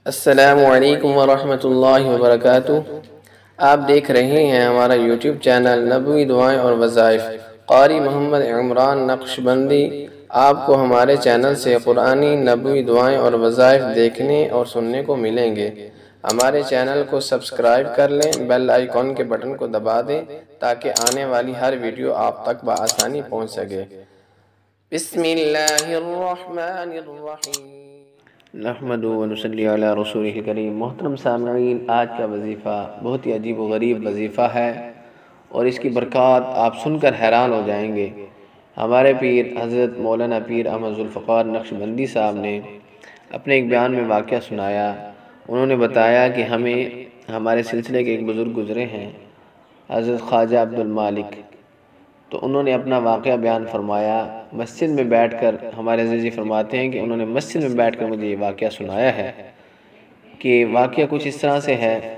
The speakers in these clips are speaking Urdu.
السلام علیکم ورحمۃ اللہ وبرکاتہ۔ آپ دیکھ رہے ہیں ہمارا یوٹیوب چینل نبوی دعائیں اور وظائف۔ قاری محمد عمران نقشبندی آپ کو ہمارے چینل سے قرآنی نبوی دعائیں اور وظائف دیکھنے اور سننے کو ملیں گے۔ ہمارے چینل کو سبسکرائب کر لیں، بیل آئیکن کے بٹن کو دبا دیں تاکہ آنے والی ہر ویڈیو آپ تک بآسانی پہنچ سکے۔ بسم اللہ الرحمن الرحیم۔ نحمد و نصلی علی رسولہ الکریم۔ محترم سامعین، آج کا وظیفہ بہت ہی عجیب و غریب وظیفہ ہے اور اس کی برکات آپ سن کر حیران ہو جائیں گے۔ ہمارے پیر حضرت مولانا پیر احمد ذوالفقار نقشبندی صاحب نے اپنے ایک بیان میں واقعہ سنایا۔ انہوں نے بتایا کہ ہمارے سلسلے کے ایک بزرگ گزرے ہیں، حضرت خواجہ عبدالمالک، تو انہوں نے اپنا واقعہ بیان فرمایا مسجد میں بیٹھ کر۔ ہمارے عزیزی فرماتے ہیں کہ انہوں نے مسجد میں بیٹھ کر مجھے یہ واقعہ سنایا ہے کہ واقعہ کچھ اس طرح سے ہے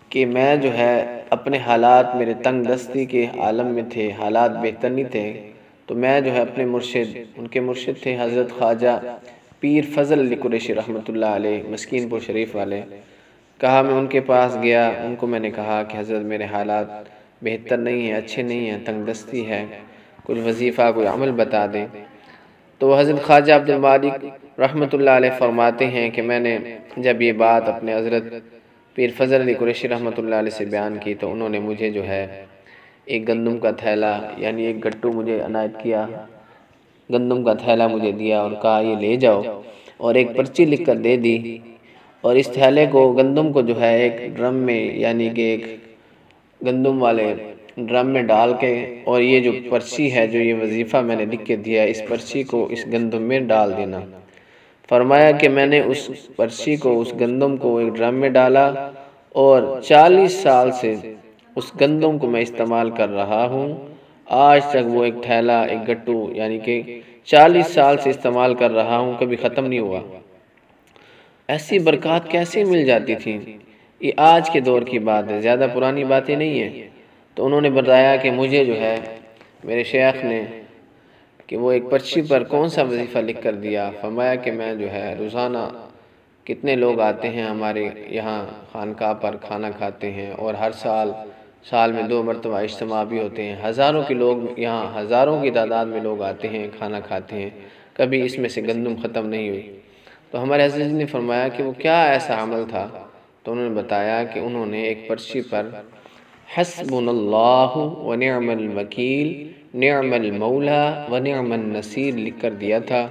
کہ میں جو ہے اپنے حالات میرے تنگ دستی کے عالم میں تھے، حالات بہتر نہیں تھے، تو میں جو ہے اپنے مرشد، ان کے مرشد تھے حضرت خواجہ پیر فضل علی قریشی رحمۃ اللہ علیہ، مسکین پور شریف والے، کہا میں ان کے پاس گیا، ان کو میں نے کہا کہ حضرت میرے حالات بہتر نہیں ہیں، اچھے نہیں ہیں، تنگ دستی ہے، کچھ وظیفہ کوئی عمل بتا دیں۔ تو حضرت خواجہ عبدالمالک رحمۃ اللہ علیہ فرماتے ہیں کہ میں نے جب یہ بات اپنے حضرت پیر فضل علی قریشی رحمۃ اللہ علیہ سے بیان کی تو انہوں نے مجھے جو ہے ایک گندم کا تھیلا، یعنی ایک گٹو مجھے عنایت کیا، گندم کا تھیلا مجھے دیا اور کہا یہ لے جاؤ، اور ایک پرچی لکھ کر دے دی، اور اس تھیلے کو، گندم کو جو ہے ایک ڈرم میں، یعنی کہ ایک گندم والے ڈرم میں ڈال کے، اور یہ جو پرچی ہے، جو یہ وظیفہ میں نے لکھ کے دیا، اس پرچی کو اس گندم میں ڈال دینا۔ فرمایا کہ میں نے اس پرچی کو، اس گندم کو ایک ڈرم میں ڈالا، اور 40 سال سے اس گندم کو میں استعمال کر رہا ہوں، آج تک وہ ایک تھیلا، ایک گٹو، یعنی کہ 40 سال سے استعمال کر رہا ہوں، کبھی ختم نہیں ہوا۔ ایسی برکات کیسے مل جاتی تھی؟ یہ آج کے دور کی بات ہے، زیادہ پرانی باتیں نہیں ہیں۔ تو انہوں نے بتایا کہ مجھے جو ہے میرے شیخ نے کہ وہ ایک پرچی پر کون سا وظیفہ لکھ کر دیا۔ فرمایا کہ میں جو ہے روزانہ کتنے لوگ آتے ہیں ہمارے یہاں خانقاہ پر، کھانا کھاتے ہیں، اور ہر سال میں 2 مرتبہ اجتماع بھی ہوتے ہیں، ہزاروں کے لوگ یہاں، ہزاروں کی تعداد میں لوگ آتے ہیں، کھانا کھاتے ہیں، کبھی اس میں سے گندم ختم نہیں ہوئی۔ تو ہمارے عزیز نے فرمایا کہ وہ کیا ایسا عمل تھا؟ تو انہوں نے بتایا کہ انہوں نے ایک پرچی پر حسبنا اللہ ونعم الوکیل نعم المولا ونعم النصیر لکھ کر دیا تھا،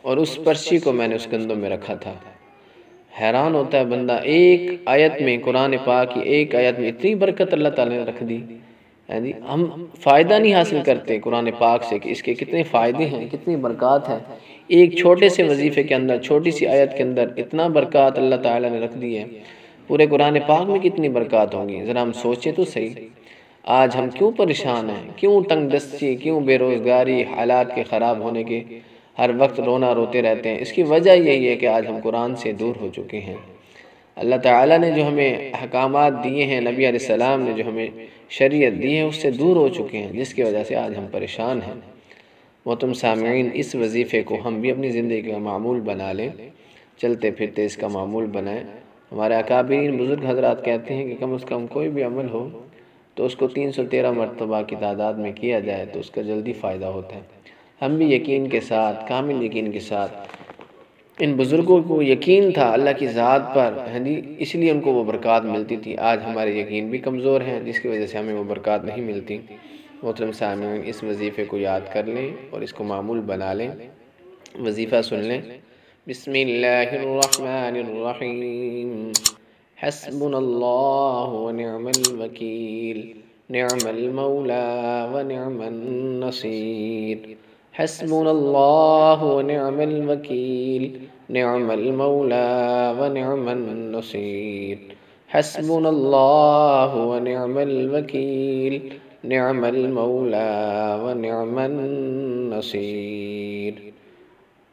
اور اس پرچی کو میں نے اس گندم میں رکھا تھا۔ حیران ہوتا ہے بندہ، ایک آیت میں، قرآن پاک کی ایک آیت میں اتنی برکت اللہ تعالیٰ نے رکھ دی۔ ہم فائدہ نہیں حاصل کرتے قرآن پاک سے کہ اس کے کتنے فائدے ہیں، کتنی برکات ہے۔ ایک چھوٹے سے وظیفے کے اندر، چھوٹی سی آیت کے اندر اتنا برکات اللہ تعالیٰ نے رکھ دی ہے۔ پورے قرآن پاک میں کتنی برکات ہوں گی، ذرا ہم سوچیں تو صحیح۔ آج ہم کیوں پریشان ہیں، کیوں تنگ دستی، کیوں بے روزگاری، حالات کے خراب ہونے کے، ہر وقت رونا روتے رہتے ہیں؟ اس کی وجہ یہی ہے کہ آج ہم قرآن سے دور ہو چکے ہیں۔ اللہ تعالیٰ نے جو ہمیں احکامات دیے ہیں، نبی علیہ السلام نے جو ہمیں شریعت دی ہے، اس سے دور ہو چکے ہیں، جس کی وجہ سے آج ہم پریشان ہیں۔ محترم سامعین، اس وظیفے کو ہم بھی اپنی زندگی کا معمول بنا لیں، چلتے پھرتے اس کا معمول بنائیں۔ ہمارے اکابرین بزرگ حضرات کہتے ہیں کہ کم از کم کوئی بھی عمل ہو تو اس کو 313 مرتبہ کی تعداد میں کیا جائے تو اس کا جلدی فائدہ ہوتا ہے۔ ہم بھی یقین کے ساتھ، کامل یقین کے ساتھ، ان بزرگوں کو یقین تھا اللہ کی ذات پر، اس لیے ان کو وہ برکات ملتی تھی۔ آج ہمارے یقین بھی کمزور ہیں، جس کی وجہ سے ہمیں وہ برکات نہیں ملتی۔ محترم سامعین، اس وظیفے کو یاد کر لیں اور اس کو معمول بنا لیں، وظیفہ سن لیں۔ بسم اللہ الرحمن الرحیم۔ حسبنا اللہ ونعم الوکیل نعم المولا ونعم النصیر۔ حسبنا اللہ ونعم الوکیل نعم المولا ونعم النصیر۔ حسبنا اللہ ونعم الوکیل نعم المولا ونعم النصیر۔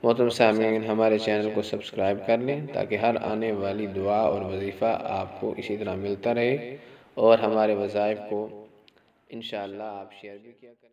محترم سامعین، ہمارے چینل کو سبسکرائب کر لیں تاکہ ہر آنے والی دعا اور وظیفہ آپ کو اسی طرح ملتا رہے، اور ہمارے وظائف کو انشاءاللہ آپ شیئر بھی کیا کریں۔